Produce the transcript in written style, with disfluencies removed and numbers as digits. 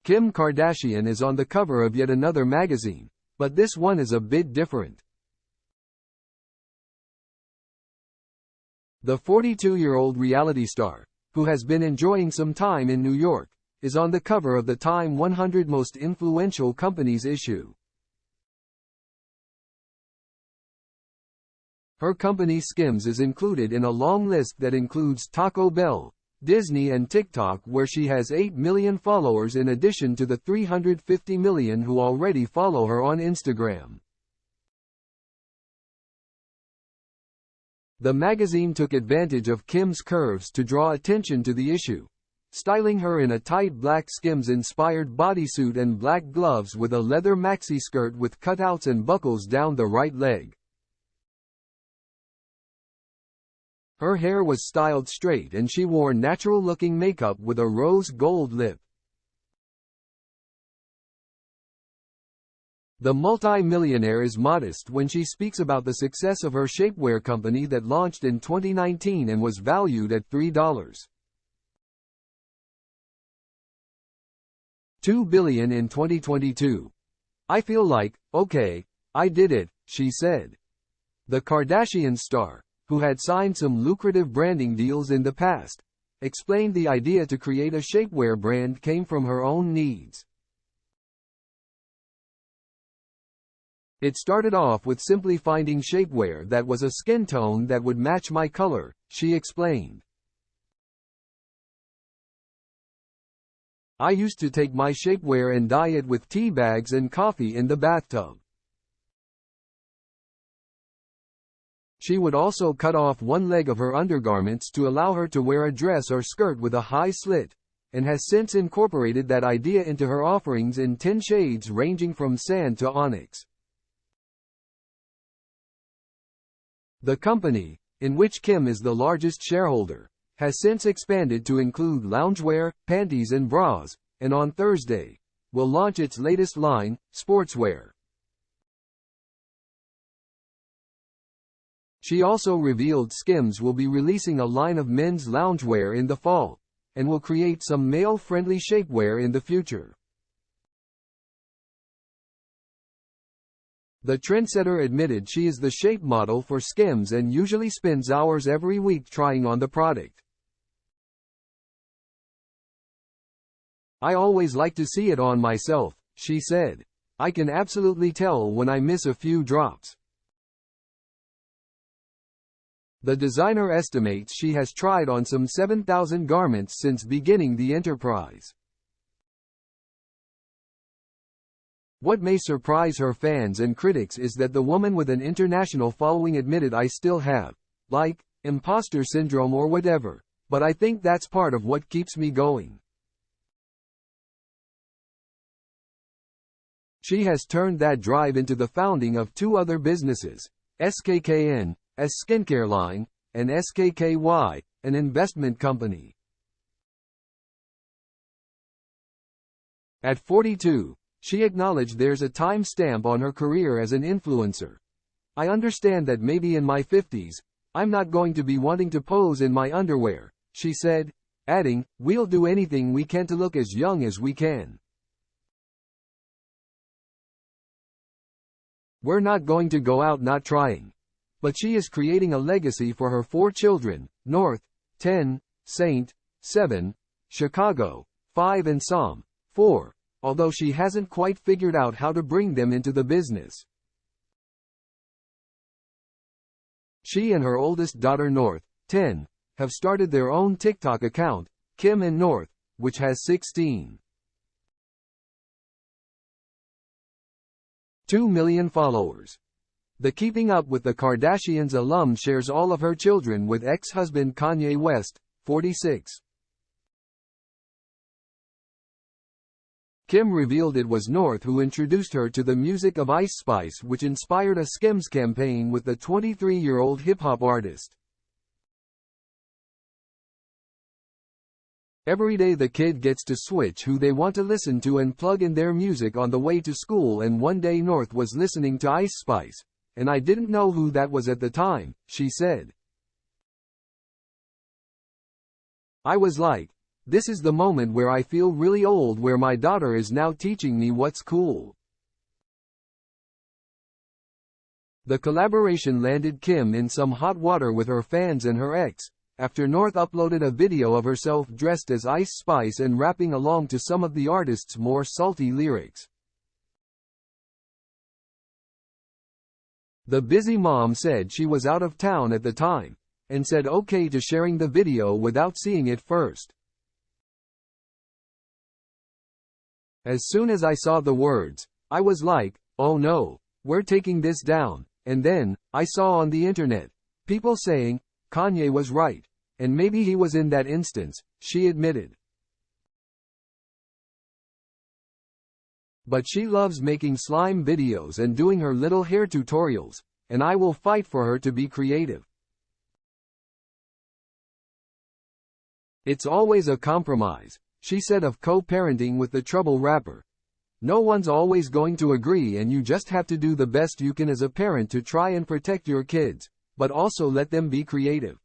Kim Kardashian is on the cover of yet another magazine, but this one is a bit different. The 42-year-old reality star, who has been enjoying some time in New York, is on the cover of the Time 100 Most Influential Companies issue. Her company Skims is included in a long list that includes Taco Bell, Disney and TikTok, where she has 8 million followers in addition to the 350 million who already follow her on Instagram. The magazine took advantage of Kim's curves to draw attention to the issue, styling her in a tight black Skims-inspired bodysuit and black gloves with a leather maxi skirt with cutouts and buckles down the right leg. Her hair was styled straight and she wore natural-looking makeup with a rose gold lip. The multi-millionaire is modest when she speaks about the success of her shapewear company that launched in 2019 and was valued at $3.2 billion in 2022. "I feel like, okay, I did it," she said. The Kardashian star, who had signed some lucrative branding deals in the past, explained the idea to create a shapewear brand came from her own needs. "It started off with simply finding shapewear that was a skin tone that would match my color," she explained. "I used to take my shapewear and dye it with tea bags and coffee in the bathtub. She would also cut off one leg of her undergarments to allow her to wear a dress or skirt with a high slit, and has since incorporated that idea into her offerings in 10 shades ranging from sand to onyx." The company, in which Kim is the largest shareholder, has since expanded to include loungewear, panties and bras, and on Thursday, will launch its latest line, sportswear. She also revealed Skims will be releasing a line of men's loungewear in the fall, and will create some male-friendly shapewear in the future. The trendsetter admitted she is the shape model for Skims and usually spends hours every week trying on the product. "I always like to see it on myself," she said. "I can absolutely tell when I miss a few drops." The designer estimates she has tried on some 7,000 garments since beginning the enterprise. What may surprise her fans and critics is that the woman with an international following admitted, "I still have, like, imposter syndrome or whatever, but I think that's part of what keeps me going." She has turned that drive into the founding of 2 other businesses, SKKN, a skincare line, and SKKY, an investment company. At 42, she acknowledged there's a time stamp on her career as an influencer. "I understand that maybe in my 50s, I'm not going to be wanting to pose in my underwear," she said, adding, "We'll do anything we can to look as young as we can. We're not going to go out not trying." But she is creating a legacy for her 4 children, North, 10, Saint, 7, Chicago, 5 and Psalm, 4, although she hasn't quite figured out how to bring them into the business. She and her oldest daughter North, 10, have started their own TikTok account, Kim and North, which has 16.2 million followers. The Keeping Up with the Kardashians alum shares all of her children with ex-husband Kanye West, 46. Kim revealed it was North who introduced her to the music of Ice Spice, which inspired a Skims campaign with the 23-year-old hip-hop artist. "Every day the kid gets to switch who they want to listen to and plug in their music on the way to school, and one day North was listening to Ice Spice, and I didn't know who that was at the time," she said. "I was like, This is the moment where I feel really old, where my daughter is now teaching me what's cool. The collaboration landed Kim in some hot water with her fans and her ex, after North uploaded a video of herself dressed as Ice Spice and rapping along to some of the artist's more salty lyrics. The busy mom said she was out of town at the time, and said okay to sharing the video without seeing it first. As soon as I saw the words, I was like, oh no, we're taking this down. And then, I saw on the internet, people saying, Kanye was right. And maybe he was in that instance, she admitted. But she loves making slime videos and doing her little hair tutorials, and I will fight for her to be creative. It's always a compromise, she said of co-parenting with the Trouble rapper. No one's always going to agree, and you just have to do the best you can as a parent to try and protect your kids, but also let them be creative.